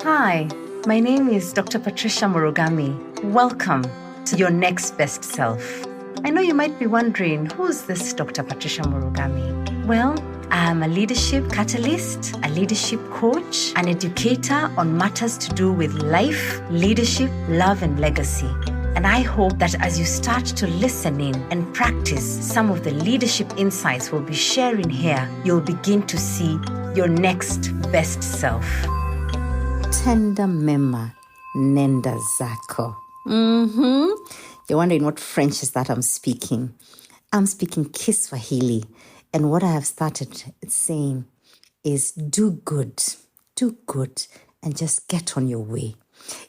Hi, my name is Dr. Patricia Murugami. Welcome to Your Next Best Self. I know you might be wondering, who's this Dr. Patricia Murugami? Well, I am a leadership catalyst, a leadership coach, an educator on matters to do with life, leadership, love, and legacy. And I hope that as you start to listen in and practice some of the leadership insights we'll be sharing here, you'll begin to see your next best self. Tender mema, nenda zako. You're wondering what French is that I'm speaking. I'm speaking Kiswahili. And what I have started saying is do good, and just get on your way.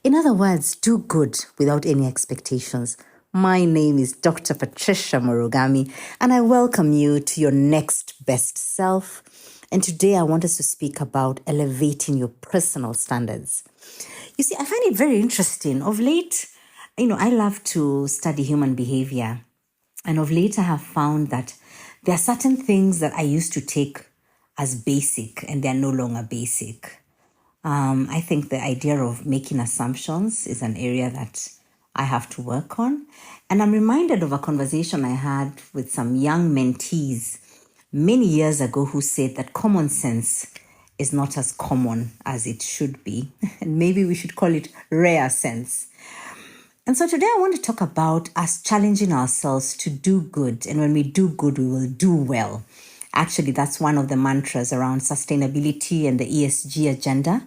In other words, do good without any expectations. My name is Dr. Patricia Murugami, and I welcome you to your next best self. And today I want us to speak about elevating your personal standards. You see, I find it very interesting. Of late, I love to study human behavior. And of late, I have found that there are certain things that I used to take as basic and they're no longer basic. I think the idea of making assumptions is an area that I have to work on. And I'm reminded of a conversation I had with some young mentees many years ago who said that common sense is not as common as it should be. And maybe we should call it rare sense. And so today I want to talk about us challenging ourselves to do good. And when we do good, we will do well. Actually, that's one of the mantras around sustainability and the ESG agenda.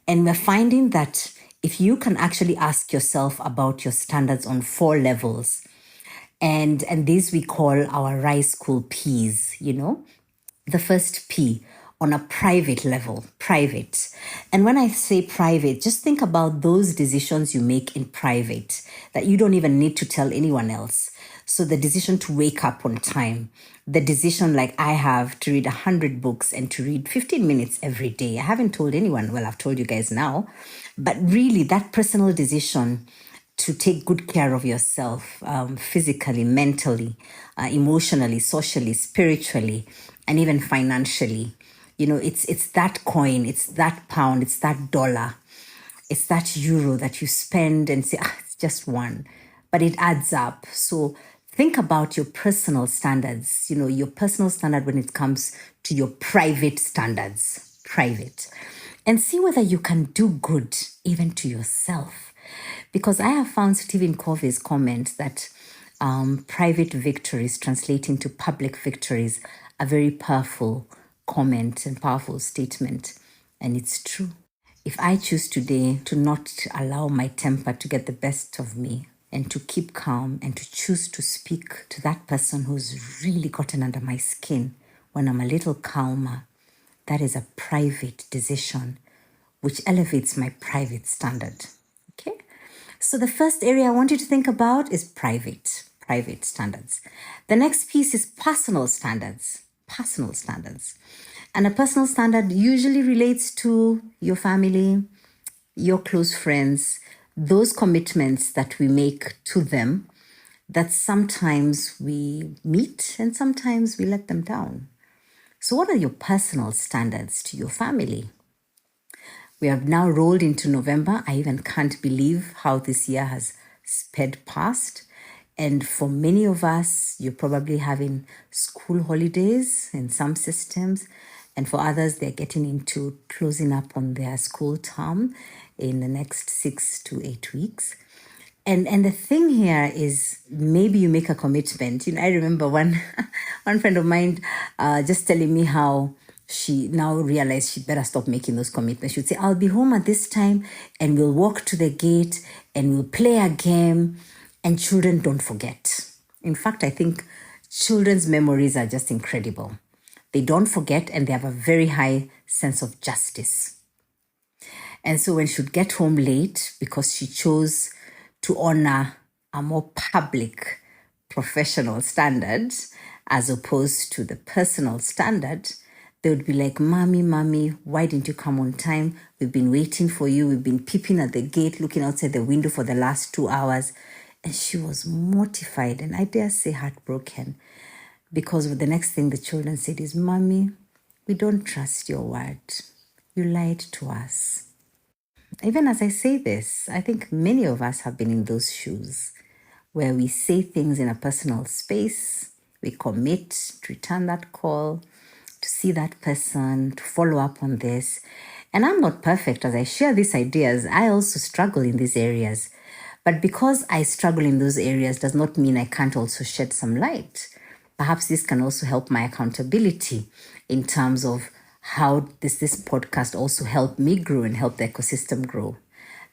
And we're finding that if you can actually ask yourself about your standards on 4 levels, and these we call our rice school P's, the first P on a private level, private. And when I say private, just think about those decisions you make in private that you don't even need to tell anyone else. So the decision to wake up on time, the decision like I have to read 100 books and to read 15 minutes every day. I haven't told anyone, well, I've told you guys now, but really that personal decision to take good care of yourself, physically, mentally, emotionally, socially, spiritually, and even financially. It's that coin, it's that pound, it's that dollar, it's that euro that you spend and say, it's just one, but it adds up. So think about your personal standards, your personal standard when it comes to your private standards, private, and see whether you can do good even to yourself. Because I have found Stephen Covey's comment that private victories translating to public victories are very powerful comment and powerful statement. And it's true. If I choose today to not allow my temper to get the best of me and to keep calm and to choose to speak to that person who's really gotten under my skin when I'm a little calmer, that is a private decision which elevates my private standard. Okay? So the first area I want you to think about is private standards. The next piece is personal standards. And a personal standard usually relates to your family, your close friends, those commitments that we make to them that sometimes we meet and sometimes we let them down. So what are your personal standards to your family? We have now rolled into November. I even can't believe how this year has sped past. And for many of us, you're probably having school holidays in some systems. And for others, they're getting into closing up on their school term in the next 6 to 8 weeks. And the thing here is maybe you make a commitment. I remember one friend of mine just telling me how she now realized she better stop making those commitments. She would say, I'll be home at this time and we'll walk to the gate and we'll play a game. And children don't forget. In fact, I think children's memories are just incredible. They don't forget and they have a very high sense of justice. And so when she would get home late because she chose to honor a more public, professional standard as opposed to the personal standard, they would be like, Mommy, why didn't you come on time? We've been waiting for you. We've been peeping at the gate, looking outside the window for the last 2 hours. And she was mortified and I dare say heartbroken because the next thing the children said is, Mommy, we don't trust your word. You lied to us. Even as I say this, I think many of us have been in those shoes where we say things in a personal space, we commit to return that call, to see that person, to follow up on this. And I'm not perfect as I share these ideas. I also struggle in these areas. But because I struggle in those areas does not mean I can't also shed some light. Perhaps this can also help my accountability in terms of how this podcast also help me grow and help the ecosystem grow.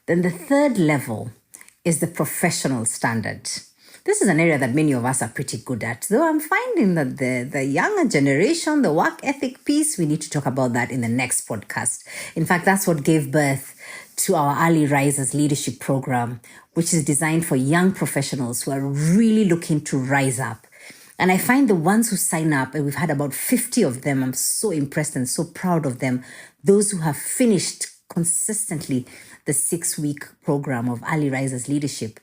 Then the third level is the professional standard. This is an area that many of us are pretty good at, though I'm finding that the younger generation, the work ethic piece, we need to talk about that in the next podcast. In fact, that's what gave birth to our Early Risers Leadership Program, which is designed for young professionals who are really looking to rise up. And I find the ones who sign up, and we've had about 50 of them, I'm so impressed and so proud of them, those who have finished consistently the 6-week program of Early Risers Leadership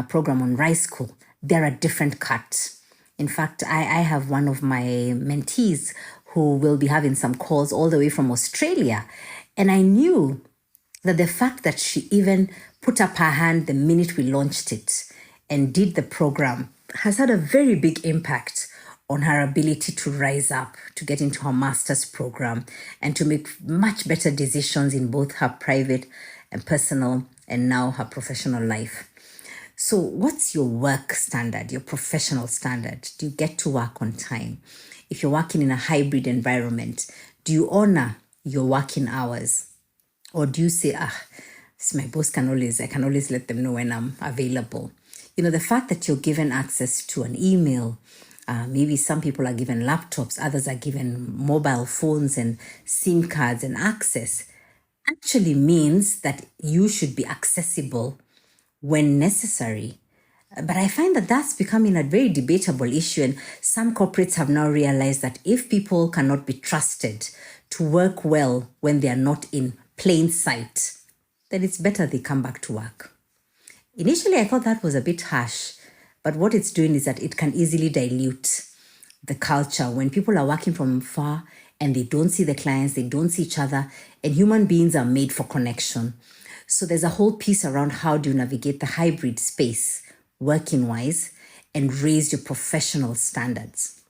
program on Rise School, they're a different cut. In fact, I have one of my mentees who will be having some calls all the way from Australia. And I knew that the fact that she even put up her hand the minute we launched it and did the program has had a very big impact on her ability to rise up, to get into her master's program, and to make much better decisions in both her private and personal and now her professional life. So what's your work standard, your professional standard? Do you get to work on time? If you're working in a hybrid environment, do you honor your working hours? Or do you say, my boss I can always let them know when I'm available? You know, the fact that you're given access to an email, maybe some people are given laptops, others are given mobile phones and SIM cards and access, actually means that you should be accessible when necessary. But I find that that's becoming a very debatable issue, and some corporates have now realized that if people cannot be trusted to work well when they are not in plain sight, then it's better they come back to work. Initially, I thought that was a bit harsh, but what it's doing is that it can easily dilute the culture when people are working from far and they don't see the clients, they don't see each other, and human beings are made for connection. So there's a whole piece around how do you navigate the hybrid space, working-wise, and raise your professional standards.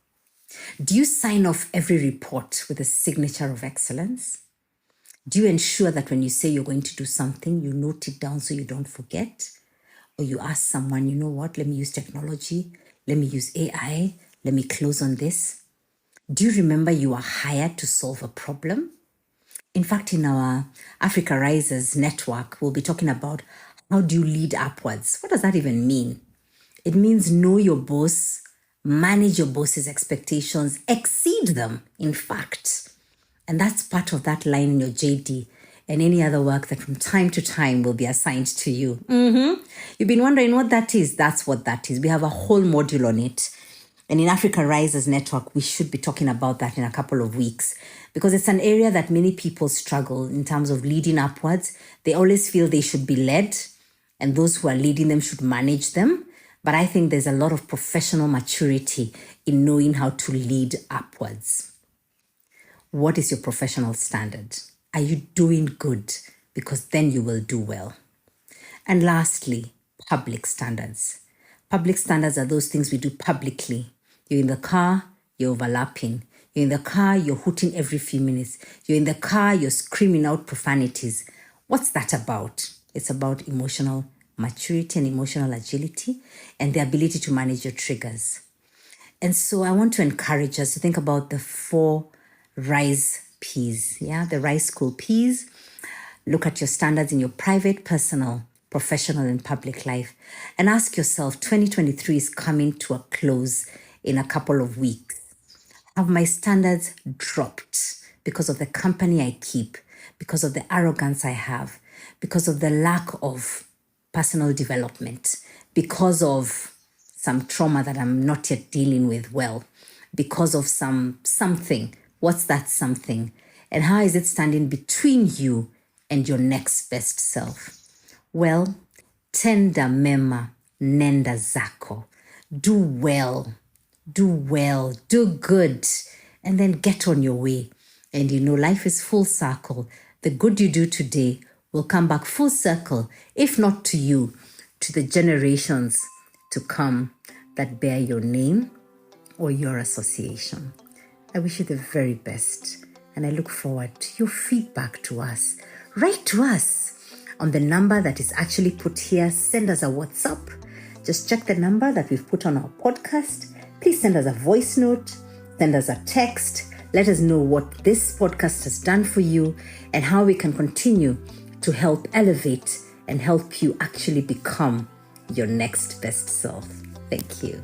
Do you sign off every report with a signature of excellence? Do you ensure that when you say you're going to do something, you note it down so you don't forget? Or you ask someone, you know what, let me use technology, let me use AI, let me close on this? Do you remember you are hired to solve a problem? In fact, in our Africa Risers network, we'll be talking about how do you lead upwards? What does that even mean? It means know your boss, manage your boss's expectations, exceed them, in fact. And that's part of that line in your JD and any other work that from time to time will be assigned to you. You've been wondering what that is. That's what that is. We have a whole module on it. And in Africa Risers Network, we should be talking about that in a couple of weeks because it's an area that many people struggle in terms of leading upwards. They always feel they should be led and those who are leading them should manage them. But I think there's a lot of professional maturity in knowing how to lead upwards. What is your professional standard? Are you doing good? Because then you will do well. And lastly, public standards. Public standards are those things we do publicly. You're in the car, you're overlapping. You're in the car, you're hooting every few minutes. You're in the car, you're screaming out profanities. What's that about? It's about emotional maturity and emotional agility and the ability to manage your triggers. And so I want to encourage us to think about the 4 RISE Ps, the Rise School Ps. Look at your standards in your private, personal, professional, and public life. And ask yourself, 2023 is coming to a close in a couple of weeks. Have my standards dropped because of the company I keep, because of the arrogance I have, because of the lack of personal development, because of some trauma that I'm not yet dealing with well, because of something? What's that something? And how is it standing between you and your next best self? Well, tenda mema, nenda zako. Do well, do good, and then get on your way. And life is full circle. The good you do today will come back full circle, if not to you, to the generations to come that bear your name or your association. I wish you the very best, and I look forward to your feedback to us. Write to us on the number that is actually put here. Send us a WhatsApp. Just check the number that we've put on our podcast. Please send us a voice note, send us a text. Let us know what this podcast has done for you and how we can continue to help elevate and help you actually become your next best self. Thank you.